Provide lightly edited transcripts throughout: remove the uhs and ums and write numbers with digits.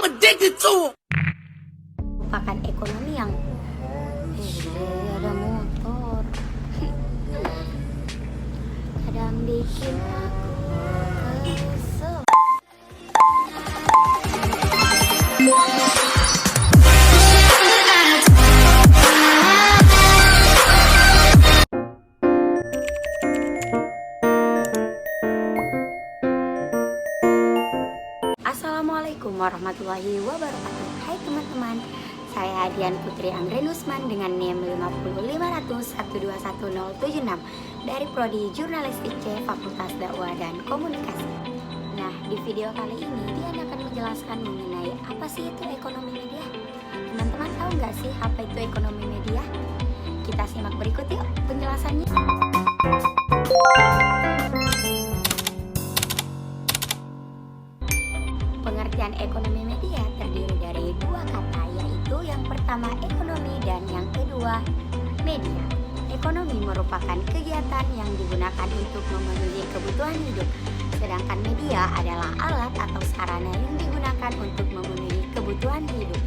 addicted to 'em. Merupakan ekonomi yang ada motor kadang bikin aku kesel. Assalamualaikum warahmatullahi wabarakatuh. Hai teman-teman, saya Dian Putri Angrenusman dengan NIM 50501211076 dari Prodi Jurnalistik C Fakultas Dakwah dan Komunikasi. Nah, di video kali ini Dian akan menjelaskan mengenai apa sih itu ekonomi media. Teman-teman tahu nggak sih apa itu ekonomi media? Kita simak berikut yuk penjelasannya. Pengertian ekonomi media terdiri dari dua kata, yaitu yang pertama ekonomi dan yang kedua media. Ekonomi merupakan kegiatan yang digunakan untuk memenuhi kebutuhan hidup, sedangkan media adalah alat atau sarana yang digunakan untuk memenuhi kebutuhan hidup.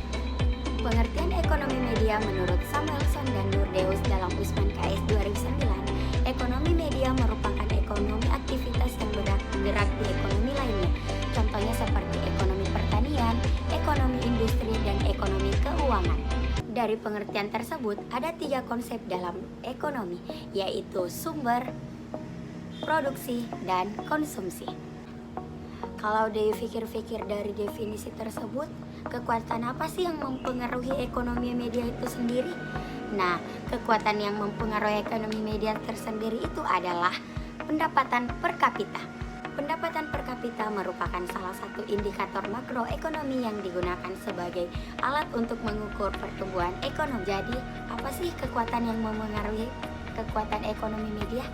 Pengertian ekonomi media menurut Samuelson dan Nurdeus dalam Usman KS 2009, ekonomi media merupakan ekonomi aktivitas yang bergerak di ekonomi lainnya. Contohnya seperti ekonomi pertanian, ekonomi industri, dan ekonomi keuangan. Dari pengertian tersebut, ada 3 konsep dalam ekonomi, yaitu sumber, produksi, dan konsumsi. Kalau dipikir-pikir dari definisi tersebut, kekuatan apa sih yang mempengaruhi ekonomi media itu sendiri? Nah, kekuatan yang mempengaruhi ekonomi media tersendiri itu adalah pendapatan per kapita. Pendapatan per kapita merupakan salah satu indikator makroekonomi yang digunakan sebagai alat untuk mengukur pertumbuhan ekonomi. Jadi, apa sih kekuatan yang mempengaruhi kekuatan ekonomi media?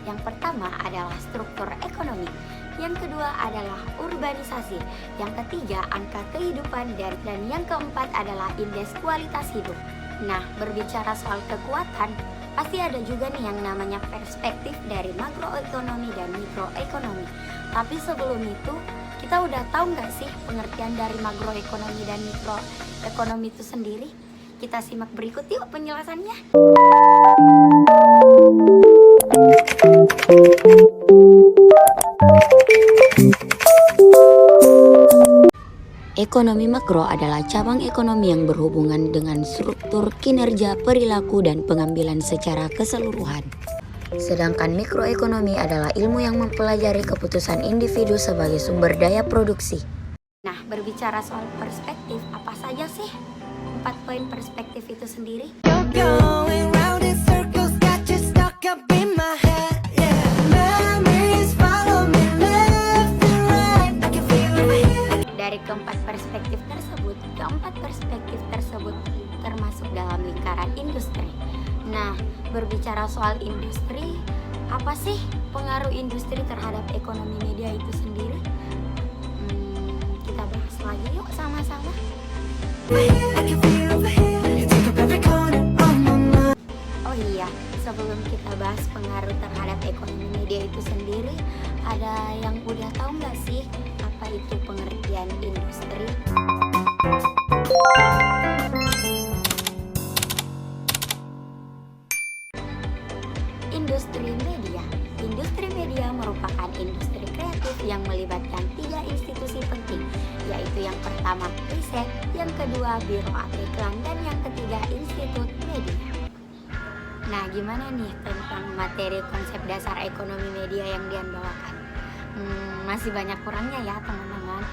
Yang pertama adalah struktur ekonomi. Yang kedua adalah urbanisasi. Yang ketiga angka kehidupan dan yang keempat adalah indeks kualitas hidup. Nah, berbicara soal kekuatan, pasti ada juga nih yang namanya perspektif dari makroekonomi dan mikroekonomi. Tapi sebelum itu, kita udah tahu nggak sih pengertian dari makroekonomi dan mikroekonomi itu sendiri? Kita simak berikut yuk penjelasannya. Ekonomi makro adalah cabang ekonomi yang berhubungan dengan struktur, kinerja, perilaku, dan pengambilan secara keseluruhan. Sedangkan mikroekonomi adalah ilmu yang mempelajari keputusan individu sebagai sumber daya produksi. Nah, berbicara soal perspektif, apa saja sih 4 poin perspektif itu sendiri? Dari keempat perspektif tersebut termasuk dalam lingkaran industri. Nah, berbicara soal industri, apa sih pengaruh industri terhadap ekonomi media itu sendiri? Kita bahas lagi yuk sama-sama. Oh iya, sebelum kita bahas pengaruh terhadap ekonomi media itu sendiri, ada yang udah tahu nggak sih apa itu pengertian industri? Industri media merupakan industri kreatif yang melibatkan 3 institusi penting, yaitu yang pertama riset, yang kedua biro iklan, dan yang ketiga institut media. Nah, gimana nih tentang materi konsep dasar ekonomi media yang Dian bawakan? Masih banyak kurangnya ya teman-teman.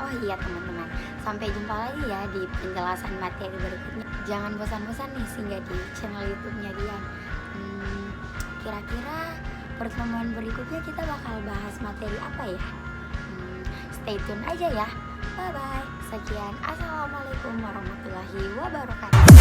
Oh iya teman-teman, sampai jumpa lagi ya di penjelasan materi berikutnya. Jangan bosan-bosan nih singgah di channel YouTube-nya Dian. Kira-kira pertemuan berikutnya kita bakal bahas materi apa ya? Stay tune aja ya. Bye bye. Sekian, assalamualaikum warahmatullahi wabarakatuh.